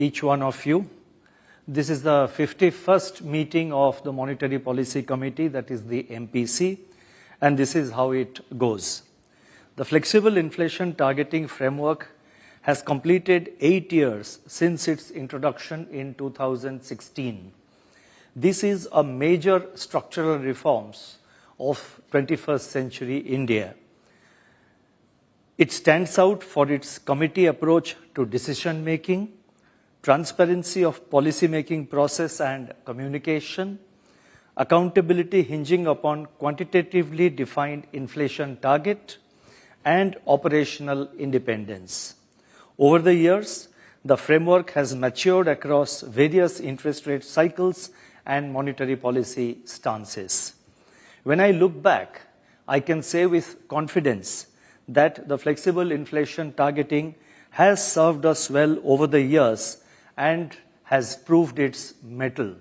each one of you. This is the 51st meeting of the Monetary Policy Committee, that is the MPC, and this is how it goes. The Flexible Inflation Targeting Framework has completed 8 years since its introduction in 2016. This is a major structural reforms of 21st century India. It stands out for its committee approach to decision making, transparency of policy-making process and communication, accountability hinging upon quantitatively defined inflation target, and operational independence. Over the years, the framework has matured across various interest rate cycles and monetary policy stances. When I look back, I can say with confidence that the flexible inflation targeting has served us well over the years and has proved its mettle.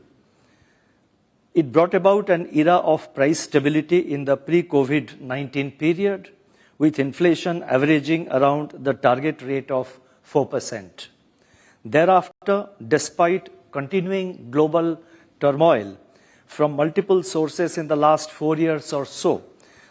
It brought about an era of price stability in the pre-COVID-19 period, with inflation averaging around the target rate of 4%. Thereafter, despite continuing global turmoil from multiple sources in the last 4 years or so,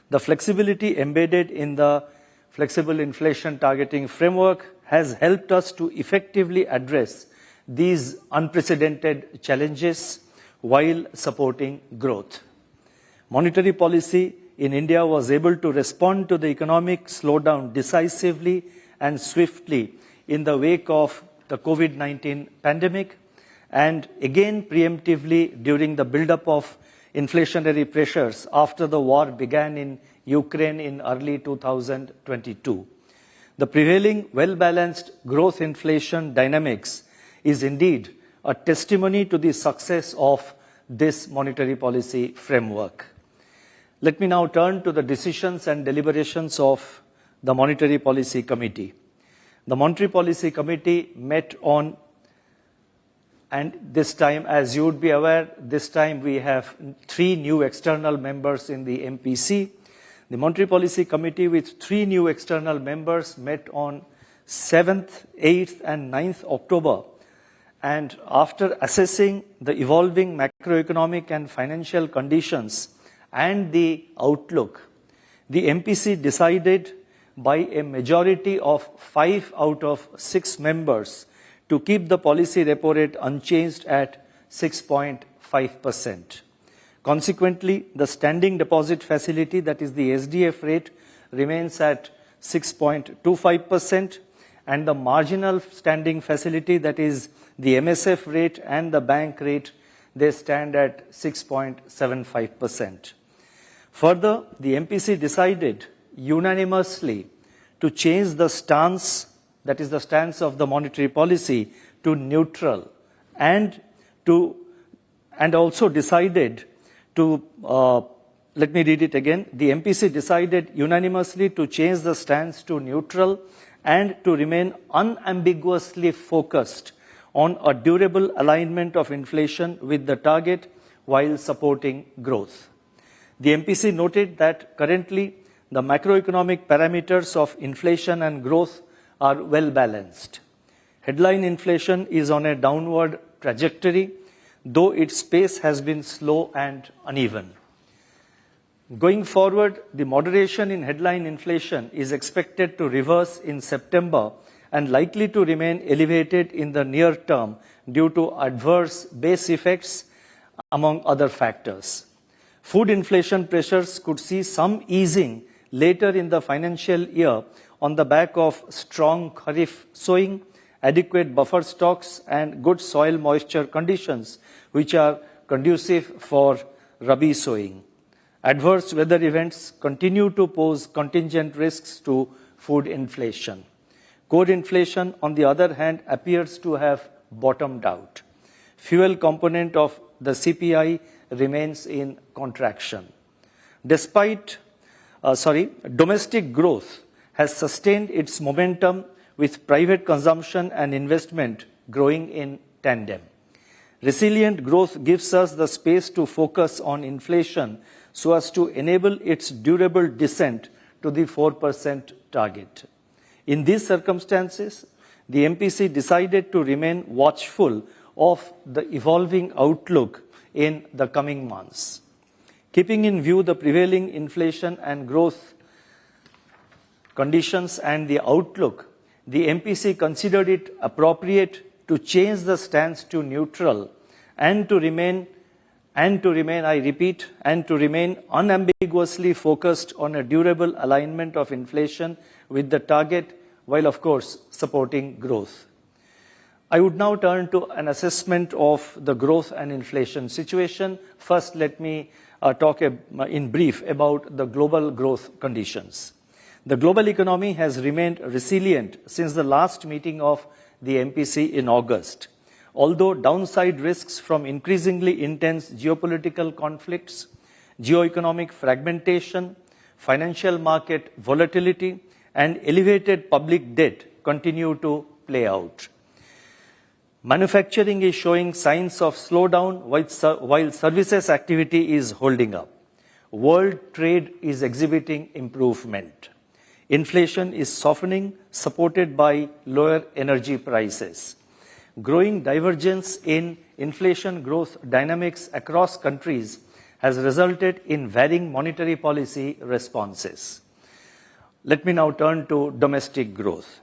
the flexibility embedded in the flexible inflation targeting framework has helped us to effectively address these unprecedented challenges while supporting growth. Monetary policy in India was able to respond to the economic slowdown decisively and swiftly in the wake of the COVID-19 pandemic, and again preemptively during the build-up of inflationary pressures after the war began in Ukraine in early 2022. The prevailing well-balanced growth inflation dynamics is indeed a testimony to the success of this monetary policy framework. Let me now turn to the decisions and deliberations of the Monetary Policy Committee. The Monetary Policy Committee met on, and this time, as you would be aware, this time we have 3 new external members in the MPC. The Monetary Policy Committee with 3 new external members met on 7th, 8th and 9th October. And after assessing the evolving macroeconomic and financial conditions and the outlook, the MPC decided by a majority of 5 out of 6 members to keep the policy repo rate unchanged at 6.5%. Consequently, the standing deposit facility, that is the SDF rate, remains at 6.25%, and the marginal standing facility, that is the MSF rate and the bank rate, they stand at 6.75%. Further, the MPC decided unanimously to change the stance, that is the stance of the monetary policy, to neutral, and also decided to, let me read it again, the MPC decided unanimously to change the stance to neutral and to remain unambiguously focused on a durable alignment of inflation with the target while supporting growth. The MPC noted that currently the macroeconomic parameters of inflation and growth are well balanced. Headline inflation is on a downward trajectory, though its pace has been slow and uneven. Going forward, the moderation in headline inflation is expected to reverse in September and likely to remain elevated in the near term due to adverse base effects, among other factors. Food inflation pressures could see some easing later in the financial year on the back of strong Kharif sowing, adequate buffer stocks, and good soil moisture conditions, which are conducive for Rabi sowing. Adverse weather events continue to pose contingent risks to food inflation. Core inflation, on the other hand, appears to have bottomed out. Fuel component of the CPI remains in contraction. Domestic growth has sustained its momentum, with private consumption and investment growing in tandem. Resilient growth gives us the space to focus on inflation so as to enable its durable descent to the 4% target. In these circumstances, the MPC decided to remain watchful of the evolving outlook in the coming months. Keeping in view the prevailing inflation and growth conditions and the outlook, the MPC considered it appropriate to change the stance to neutral and to remain, I repeat, and to remain unambiguously focused on a durable alignment of inflation with the target, while of course supporting growth. I would now turn to an assessment of the growth and inflation situation. First, let me talk in brief about the global growth conditions. The global economy has remained resilient since the last meeting of the MPC in August. Although downside risks from increasingly intense geopolitical conflicts, geoeconomic fragmentation, financial market volatility, and elevated public debt continue to play out. Manufacturing is showing signs of slowdown while services activity is holding up. World trade is exhibiting improvement. Inflation is softening, supported by lower energy prices. Growing divergence in inflation growth dynamics across countries has resulted in varying monetary policy responses. Let me now turn to domestic growth.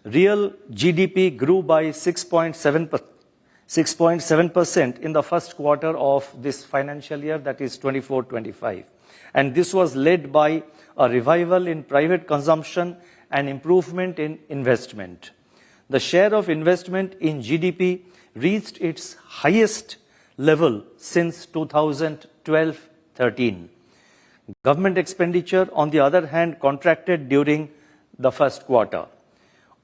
Real GDP grew by 6.7% in the first quarter of this financial year, that is 24-25. And this was led by a revival in private consumption and improvement in investment. The share of investment in GDP reached its highest level since 2012-13. Government expenditure, on the other hand, contracted during the first quarter.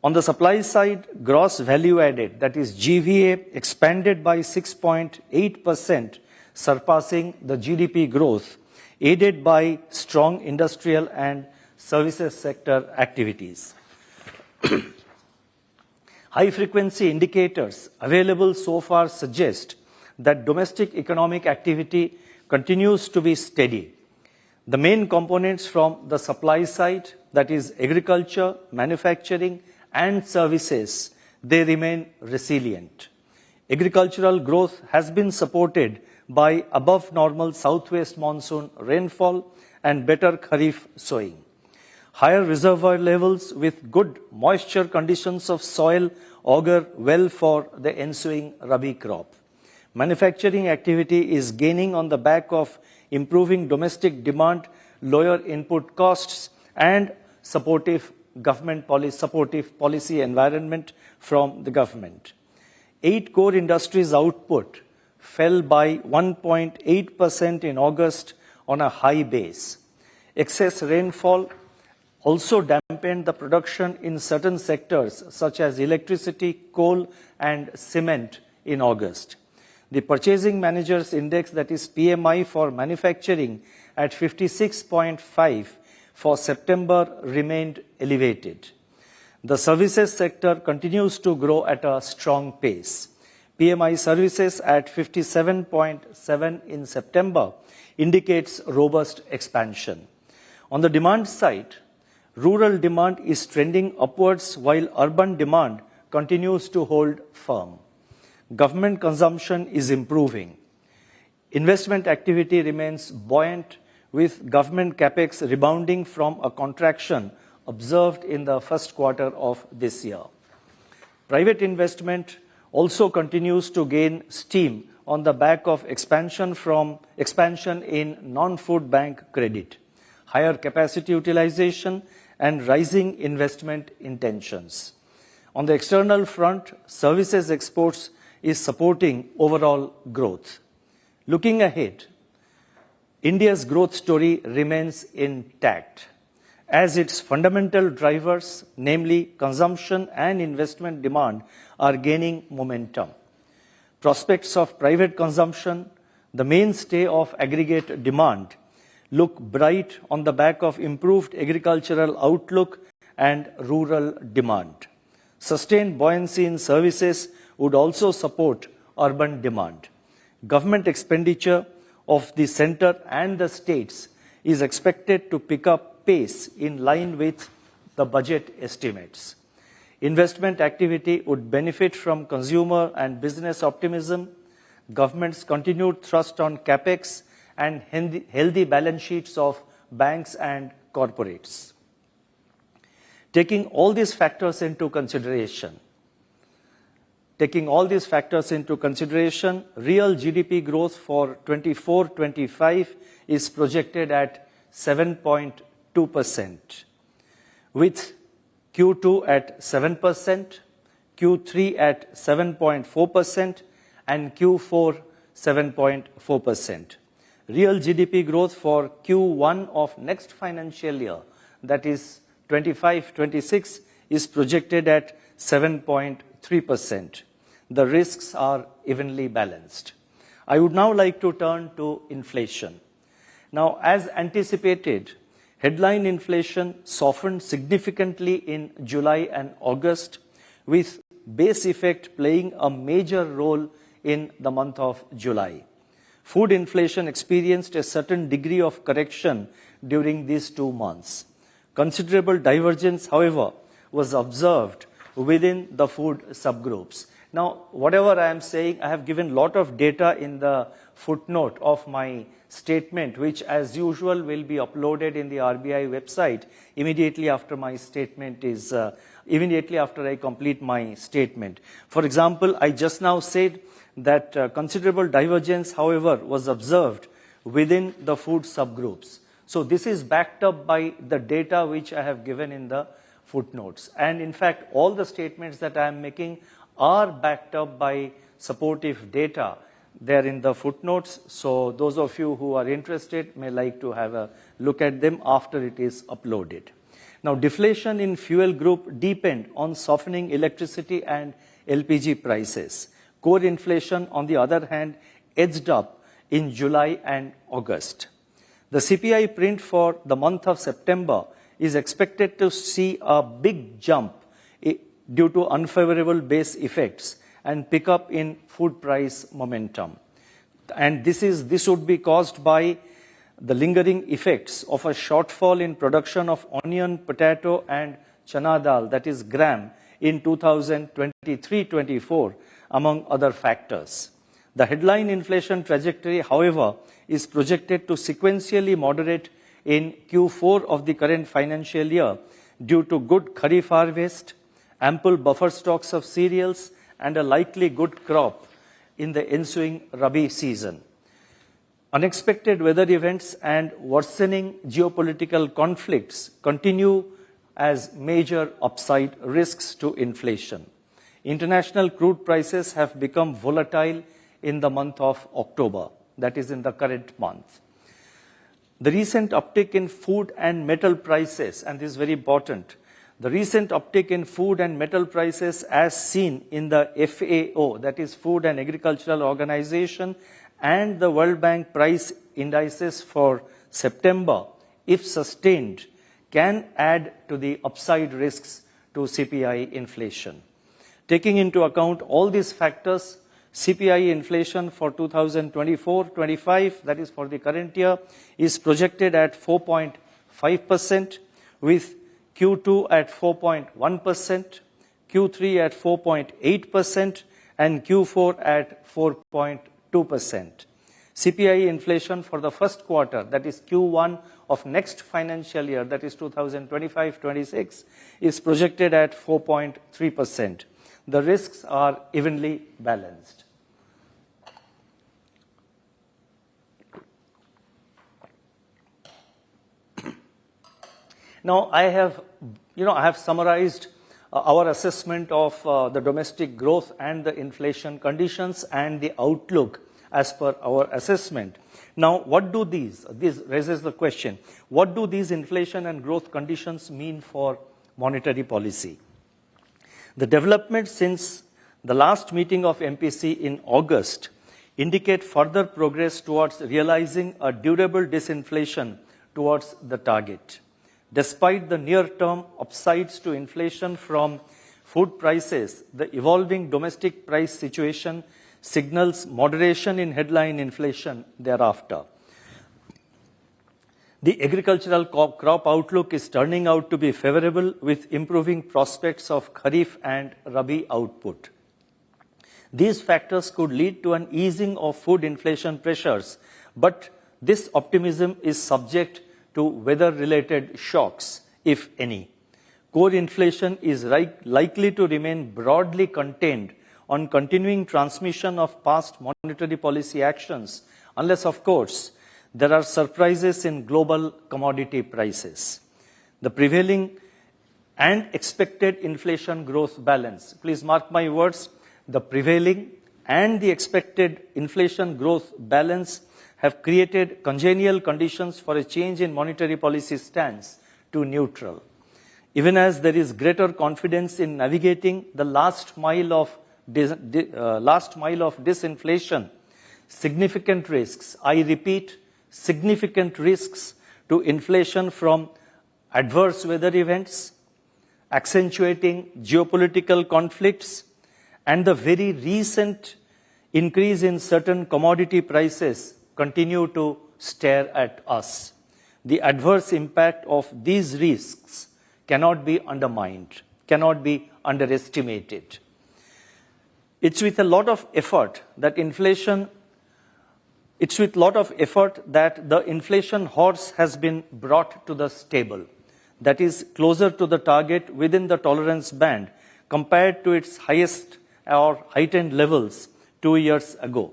On the supply side, gross value added, that is GVA, expanded by 6.8%, surpassing the GDP growth, aided by strong industrial and services sector activities. High-frequency indicators available so far suggest that domestic economic activity continues to be steady. The main components from the supply side, that is agriculture, manufacturing, and services, they remain resilient. Agricultural growth has been supported by above normal southwest monsoon rainfall and better kharif sowing. Higher reservoir levels with good moisture conditions of soil augur well for the ensuing rabi crop. Manufacturing activity is gaining on the back of improving domestic demand, lower input costs, and supportive policy environment from the government. 8 core industries output fell by 1.8% in August on a high base. Excess rainfall also dampened the production in certain sectors such as electricity, coal, and cement in August. The Purchasing Managers Index, that is PMI for manufacturing, at 56.5 for September remained elevated. The services sector continues to grow at a strong pace. PMI services at 57.7 in September indicates robust expansion. On the demand side, rural demand is trending upwards while urban demand continues to hold firm. Government consumption is improving. Investment activity remains buoyant, with government capex rebounding from a contraction observed in the first quarter of this year. Private investment also continues to gain steam on the back of expansion in non-food bank credit, higher capacity utilization, and rising investment intentions. On the external front, services exports is supporting overall growth. Looking ahead, India's growth story remains intact, as its fundamental drivers, namely consumption and investment demand, are gaining momentum. Prospects of private consumption, the mainstay of aggregate demand, look bright on the back of improved agricultural outlook and rural demand. Sustained buoyancy in services would also support urban demand. Government expenditure of the center and the states is expected to pick up pace in line with the budget estimates. Investment activity would benefit from consumer and business optimism, government's continued thrust on capex, and healthy balance sheets of banks and corporates. Taking all these factors into consideration, real GDP growth for 24-25 is projected at 7.2%, with Q2 at 7%, Q3 at 7.4%, and Q4 7.4%. Real GDP growth for Q1 of next financial year, that is 25-26, is projected at 7.3%. The risks are evenly balanced. I would now like to turn to inflation. Now, as anticipated, headline inflation softened significantly in July and August, with base effect playing a major role in the month of July. Food inflation experienced a certain degree of correction during these 2 months. Considerable divergence, however, was observed within the food subgroups. Now, whatever I am saying, I have given a lot of data in the footnote of my statement, which as usual will be uploaded in the RBI website immediately after I complete my statement. For example, I just now said that considerable divergence, however, was observed within the food subgroups. So this is backed up by the data which I have given in the footnotes. And in fact, all the statements that I am making are backed up by supportive data there in the footnotes. So those of you who are interested may like to have a look at them after it is uploaded. Now, deflation in fuel group deepened on softening electricity and LPG prices. Core inflation, on the other hand, edged up in July and August. The CPI print for the month of September is expected to see a big jump due to unfavorable base effects and pick up in food price momentum. And this would be caused by the lingering effects of a shortfall in production of onion, potato, and chana dal, that is gram, in 2023-24, among other factors. The headline inflation trajectory, however, is projected to sequentially moderate in Q4 of the current financial year due to good kharif harvest, ample buffer stocks of cereals, and a likely good crop in the ensuing Rabi season. Unexpected weather events and worsening geopolitical conflicts continue as major upside risks to inflation. International crude prices have become volatile in the month of October, that is in the current month. The recent uptick in food and metal prices, and this is very important, the recent uptick in food and metal prices as seen in the FAO, that is Food and Agricultural Organization, and the World Bank price indices for September, if sustained, can add to the upside risks to CPI inflation. Taking into account all these factors, CPI inflation for 2024-25, that is for the current year, is projected at 4.5%, with Q2 at 4.1%, Q3 at 4.8%, and Q4 at 4.2%. CPI inflation for the first quarter, that is Q1 of next financial year, that is 2025-26, is projected at 4.3%. The risks are evenly balanced. Now, I have summarized our assessment of the domestic growth and the inflation conditions and the outlook as per our assessment. Now, what do this raises the question, what do these inflation and growth conditions mean for monetary policy? The developments since the last meeting of MPC in August indicate further progress towards realizing a durable disinflation towards the target. Despite the near-term upsides to inflation from food prices, the evolving domestic price situation signals moderation in headline inflation thereafter. The agricultural crop outlook is turning out to be favorable with improving prospects of Kharif and Rabi output. These factors could lead to an easing of food inflation pressures, but this optimism is subject to weather-related shocks, if any. Core inflation is likely to remain broadly contained on continuing transmission of past monetary policy actions, unless, of course, there are surprises in global commodity prices. The prevailing and expected inflation growth balance, please mark my words, the prevailing and the expected inflation growth balance have created congenial conditions for a change in monetary policy stance to neutral. Even as there is greater confidence in navigating the last mile of disinflation, significant risks, I repeat, significant risks to inflation from adverse weather events, accentuating geopolitical conflicts, and the very recent increase in certain commodity prices continue to stare at us. The adverse impact of these risks cannot be undermined, cannot be underestimated. It's with a lot of effort that the inflation horse has been brought to the stable, that is closer to the target within the tolerance band compared to its highest or heightened levels 2 years ago.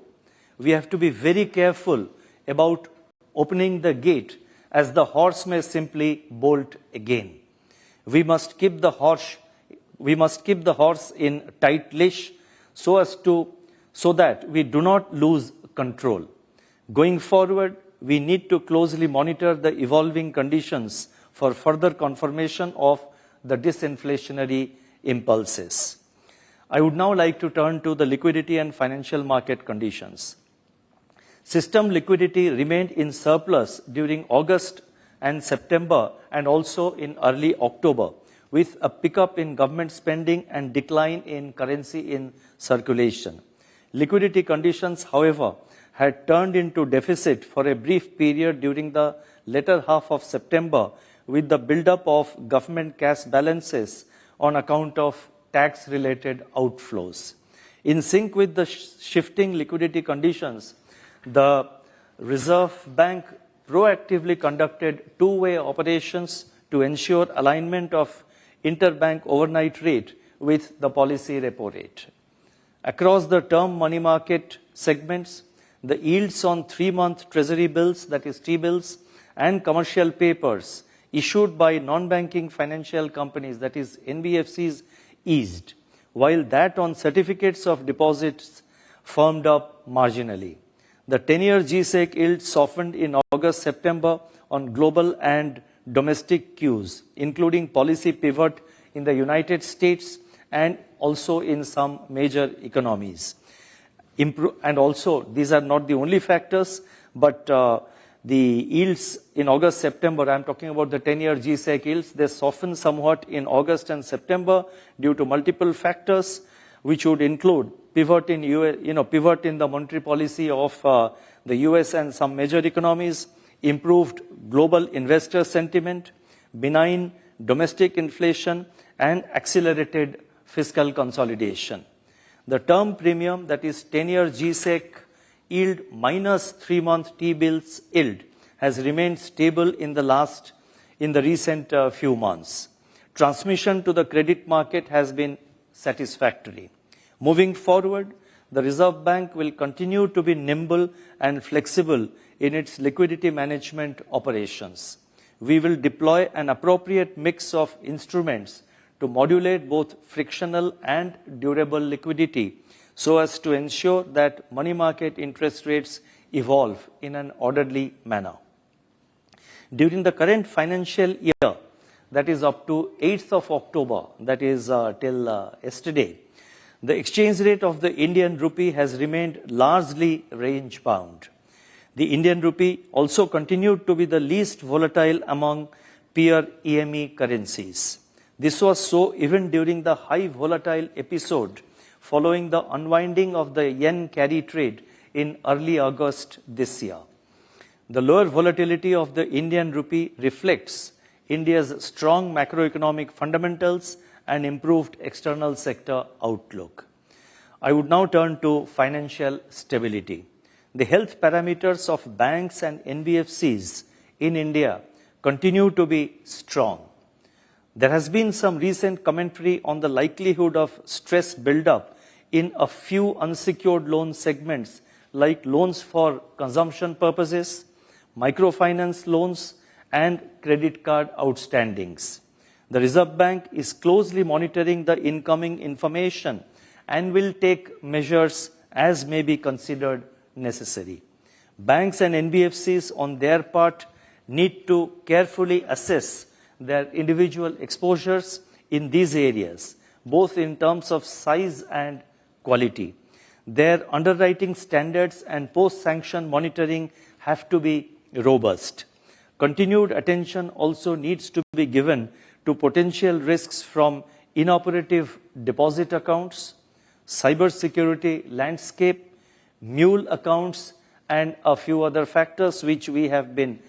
We have to be very careful about opening the gate, as the horse may simply bolt again. We must keep the horse in tight leash so that we do not lose control. Going forward, we need to closely monitor the evolving conditions for further confirmation of the disinflationary impulses. I would now like to turn to the liquidity and financial market conditions. System liquidity remained in surplus during August and September and also in early October, with a pickup in government spending and decline in currency in circulation. Liquidity conditions, however, had turned into deficit for a brief period during the latter half of September, with the buildup of government cash balances on account of tax-related outflows. In sync with the shifting liquidity conditions, the Reserve Bank proactively conducted two-way operations to ensure alignment of interbank overnight rate with the policy repo rate. Across the term money market segments, the yields on 3-month treasury bills, that is T-bills, and commercial papers issued by non-banking financial companies, that is NBFCs, eased, while that on certificates of deposits firmed up marginally. The 10-year G-Sec yield softened in August-September on global and domestic cues, including policy pivot in the United States and also in some major economies. And also, these are not the only factors, but the yields in August-September, I'm talking about the 10-year G-Sec yields, they softened somewhat in August and September due to multiple factors, which would include pivot in the monetary policy of the US and some major economies, improved global investor sentiment, benign domestic inflation, and accelerated fiscal consolidation. The term premium, that is 10-year G-Sec yield minus 3-month T-bills yield, has remained stable in the recent few months. Transmission to the credit market has been satisfactory. Moving forward, the Reserve Bank will continue to be nimble and flexible in its liquidity management operations. We will deploy an appropriate mix of instruments to modulate both frictional and durable liquidity so as to ensure that money market interest rates evolve in an orderly manner. During the current financial year, that is up to 8th of October, that is till yesterday, the exchange rate of the Indian rupee has remained largely range-bound. The Indian rupee also continued to be the least volatile among peer EME currencies. This was so even during the high volatile episode following the unwinding of the yen carry trade in early August this year. The lower volatility of the Indian rupee reflects India's strong macroeconomic fundamentals and improved external sector outlook. I would now turn to financial stability. The health parameters of banks and NBFCs in India continue to be strong. There has been some recent commentary on the likelihood of stress build-up in a few unsecured loan segments like loans for consumption purposes, microfinance loans, and credit card outstandings. The Reserve Bank is closely monitoring the incoming information and will take measures as may be considered necessary. Banks and NBFCs on their part need to carefully assess their individual exposures in these areas, both in terms of size and quality. Their underwriting standards and post-sanction monitoring have to be robust. Continued attention also needs to be given to potential risks from inoperative deposit accounts, cybersecurity landscape, mule accounts, and a few other factors which we have been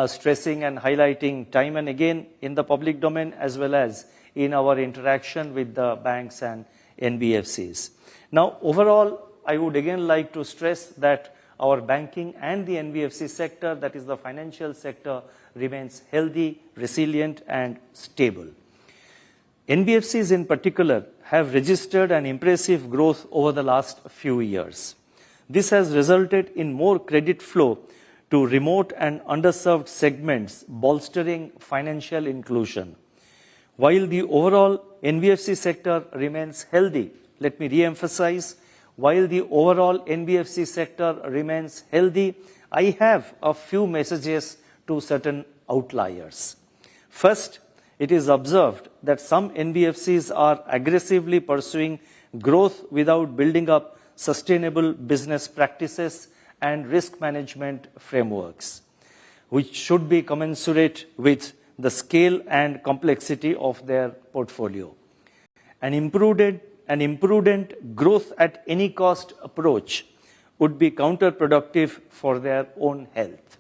stressing and highlighting time and again in the public domain as well as in our interaction with the banks and NBFCs. Now, overall, I would again like to stress that our banking and the NBFC sector, that is the financial sector, remains healthy, resilient, and stable. NBFCs in particular have registered an impressive growth over the last few years. This has resulted in more credit flow to remote and underserved segments, bolstering financial inclusion. While the overall NBFC sector remains healthy, let me re-emphasize, while the overall NBFC sector remains healthy, I have a few messages to certain outliers. First, it is observed that some NBFCs are aggressively pursuing growth without building up sustainable business practices and risk management frameworks, which should be commensurate with the scale and complexity of their portfolio. An imprudent growth at any cost approach would be counterproductive for their own health.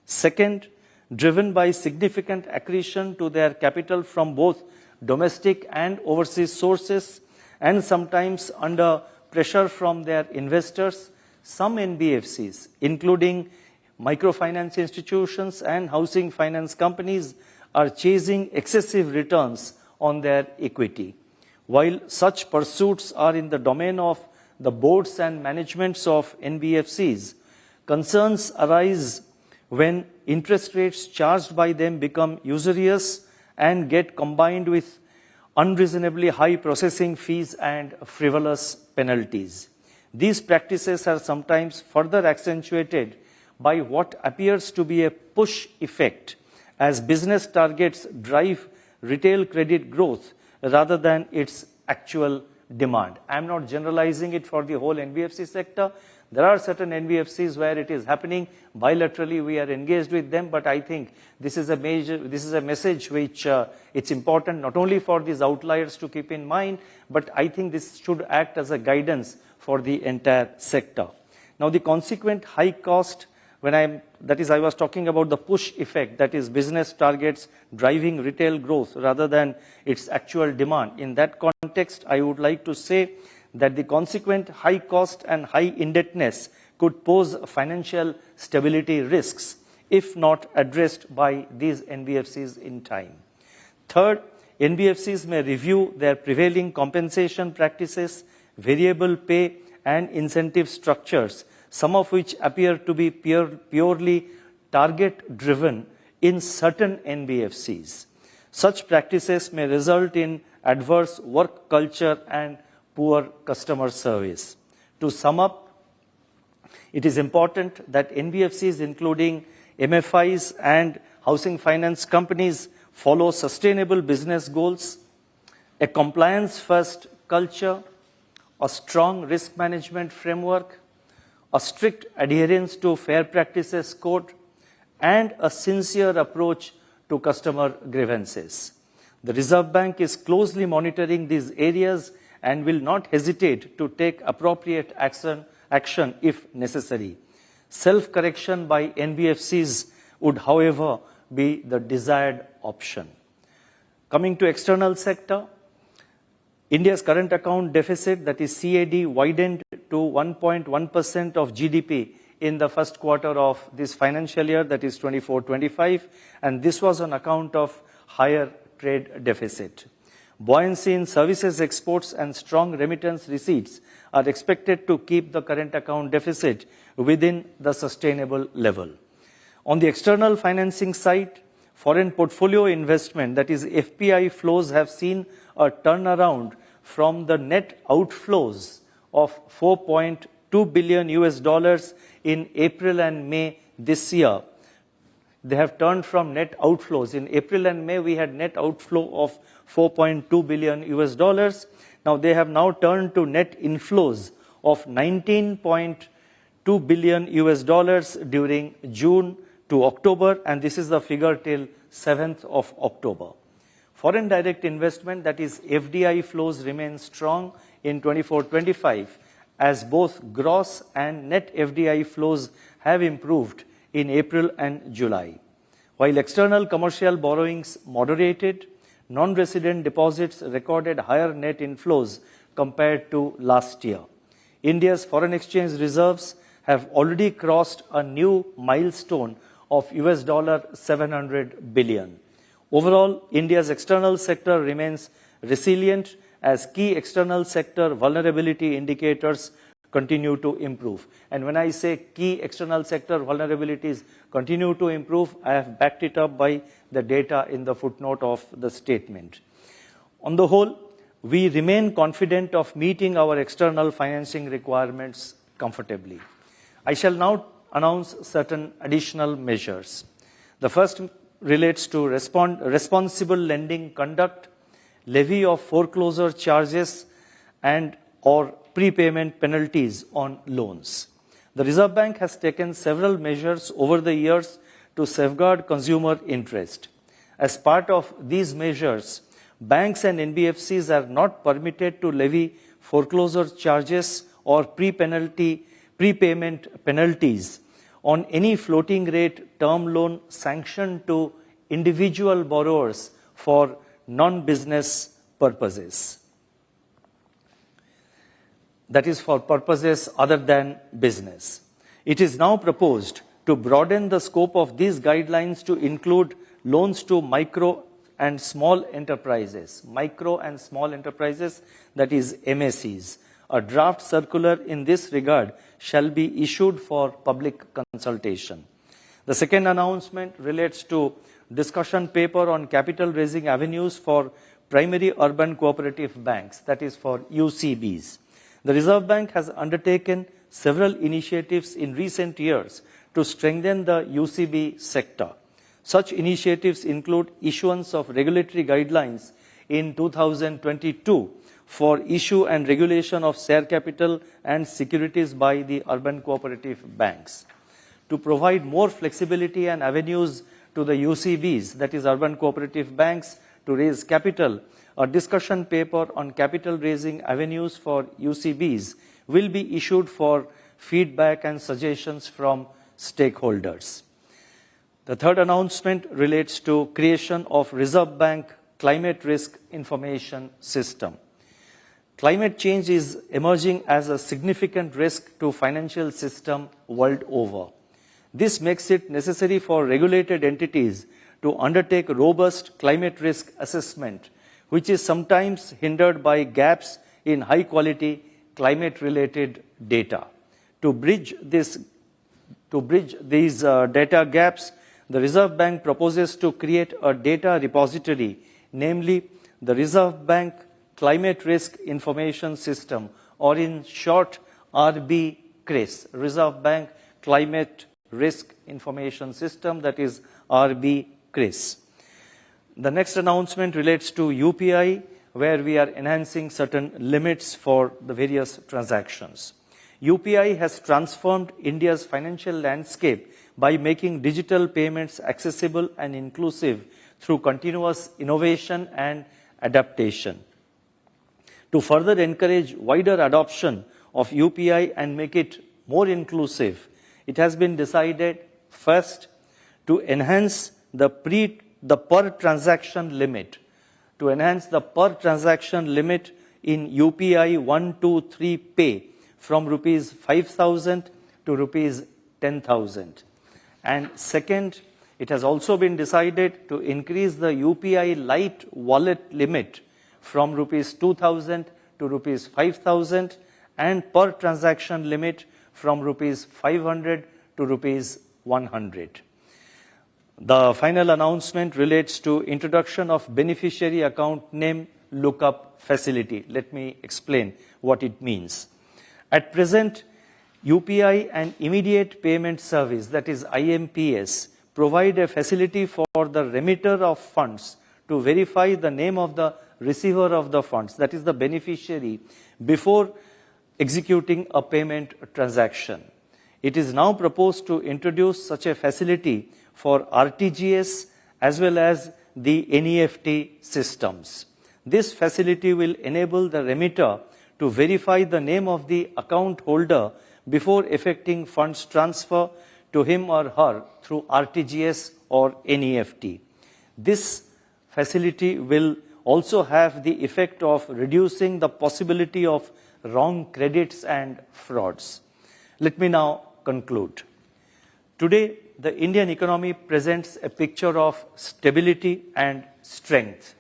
Second, driven by significant accretion to their capital from both domestic and overseas sources, and sometimes under pressure from their investors, some NBFCs, including microfinance institutions and housing finance companies, are chasing excessive returns on their equity. While such pursuits are in the domain of the boards and managements of NBFCs, concerns arise when interest rates charged by them become usurious and get combined with unreasonably high processing fees and frivolous penalties. These practices are sometimes further accentuated by what appears to be a push effect as business targets drive retail credit growth rather than its actual demand. I'm not generalizing it for the whole NBFC sector. There are certain NBFCs where it is happening bilaterally. We are engaged with them, but I think this is a message which it's important not only for these outliers to keep in mind, but I think this should act as a guidance for the entire sector. Now, the consequent high cost, I was talking about the push effect, that is business targets driving retail growth rather than its actual demand. In that context, I would like to say that the consequent high cost and high indebtedness could pose financial stability risks if not addressed by these NBFCs in time. Third, NBFCs may review their prevailing compensation practices, variable pay, and incentive structures, some of which appear to be purely target-driven in certain NBFCs. Such practices may result in adverse work culture and poor customer service. To sum up, it is important that NBFCs, including MFIs and housing finance companies, follow sustainable business goals, a compliance-first culture, a strong risk management framework, a strict adherence to fair practices code, and a sincere approach to customer grievances. The Reserve Bank is closely monitoring these areas and will not hesitate to take appropriate action if necessary. Self-correction by NBFCs would, however, be the desired option. Coming to external sector, India's current account deficit, that is CAD, widened to 1.1% of GDP in the first quarter of this financial year, that is 24-25, and this was on account of higher trade deficit. Buoyancy in services exports and strong remittance receipts are expected to keep the current account deficit within the sustainable level. On the external financing side, foreign portfolio investment, that is FPI flows, have seen a turnaround from the net outflows of $4.2 billion in April and May this year. They have turned from net outflows. In April and May, we had net outflow of $4.2 billion. Now they have now turned to net inflows of $19.2 billion during June to October, and this is the figure till 7th of October. Foreign direct investment, that is FDI flows, remain strong in 24-25, as both gross and net FDI flows have improved in April and July. While external commercial borrowings moderated, non-resident deposits recorded higher net inflows compared to last year. India's foreign exchange reserves have already crossed a new milestone of $700 billion. Overall, India's external sector remains resilient as key external sector vulnerability indicators continue to improve. And when I say key external sector vulnerabilities continue to improve, I have backed it up by the data in the footnote of the statement. On the whole, we remain confident of meeting our external financing requirements comfortably. I shall now announce certain additional measures. The first relates to responsible lending conduct, levy of foreclosure charges, and or prepayment penalties on loans. The Reserve Bank has taken several measures over the years to safeguard consumer interest. As part of these measures, banks and NBFCs are not permitted to levy foreclosure charges or prepayment penalties on any floating rate term loan sanctioned to individual borrowers for non-business purposes. That is, for purposes other than business. It is now proposed to broaden the scope of these guidelines to include loans to micro and small enterprises, that is MSEs. A draft circular in this regard shall be issued for public consultation. The second announcement relates to discussion paper on capital raising avenues for primary urban cooperative banks, that is for UCBs. The Reserve Bank has undertaken several initiatives in recent years to strengthen the UCB sector. Such initiatives include issuance of regulatory guidelines in 2022 for issue and regulation of share capital and securities by the urban cooperative banks. To provide more flexibility and avenues to the UCBs, that is urban cooperative banks, to raise capital, a discussion paper on capital raising avenues for UCBs will be issued for feedback and suggestions from stakeholders. The third announcement relates to creation of Reserve Bank Climate Risk Information System. Climate change is emerging as a significant risk to financial system world over. This makes it necessary for regulated entities to undertake robust climate risk assessment, which is sometimes hindered by gaps in high-quality climate-related data. To bridge these data gaps, the Reserve Bank proposes to create a data repository, namely the Reserve Bank Climate Risk Information System, or in short, RBCRIS, Reserve Bank Climate Risk Information System, that is RBCRIS. The next announcement relates to UPI, where we are enhancing certain limits for the various transactions. UPI has transformed India's financial landscape by making digital payments accessible and inclusive through continuous innovation and adaptation. To further encourage wider adoption of UPI and make it more inclusive, it has been decided first to enhance the per transaction limit, in UPI 123 Pay from rupees 5,000 to rupees 10,000. And second, it has also been decided to increase the UPI Lite wallet limit from rupees 2,000 to rupees 5,000 and per transaction limit from rupees 500 to rupees 100. The final announcement relates to introduction of beneficiary account name lookup facility. Let me explain what it means. At present, UPI and Immediate Payment Service, that is IMPS, provide a facility for the remitter of funds to verify the name of the receiver of the funds, that is the beneficiary, before executing a payment transaction. It is now proposed to introduce such a facility for RTGS as well as the NEFT systems. This facility will enable the remitter to verify the name of the account holder before effecting funds transfer to him or her through RTGS or NEFT. This facility will also have the effect of reducing the possibility of wrong credits and frauds. Let me now conclude. Today, the Indian economy presents a picture of stability and strength.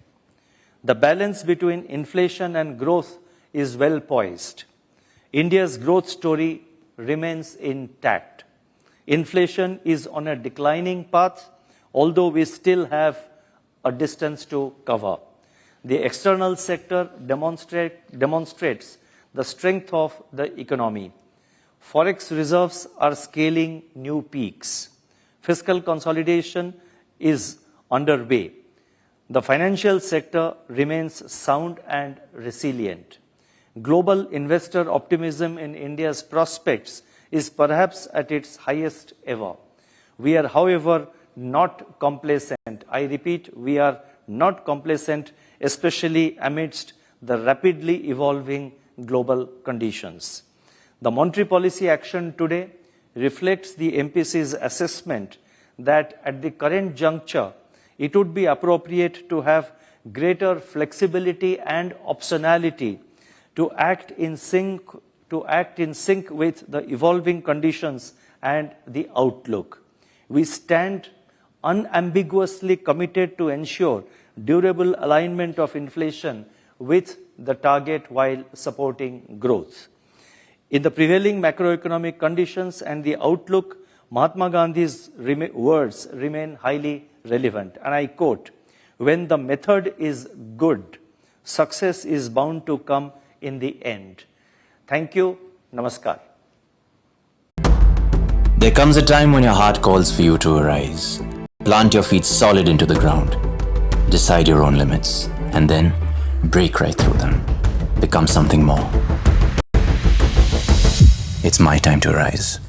The balance between inflation and growth is well poised. India's growth story remains intact. Inflation is on a declining path, although we still have a distance to cover. The external sector demonstrates the strength of the economy. Forex reserves are scaling new peaks. Fiscal consolidation is underway. The financial sector remains sound and resilient. Global investor optimism in India's prospects is perhaps at its highest ever. We are, however, not complacent. I repeat, we are not complacent, especially amidst the rapidly evolving global conditions. The monetary policy action today reflects the MPC's assessment that at the current juncture, it would be appropriate to have greater flexibility and optionality to act in sync with the evolving conditions and the outlook. We stand unambiguously committed to ensure durable alignment of inflation with the target while supporting growth. In the prevailing macroeconomic conditions and the outlook, Mahatma Gandhi's words remain highly relevant. And I quote, "When the method is good, success is bound to come in the end." Thank you. Namaskar. There comes a time when your heart calls for you to arise. Plant your feet solid into the ground. Decide your own limits. And then break right through them. Become something more. It's my time to rise.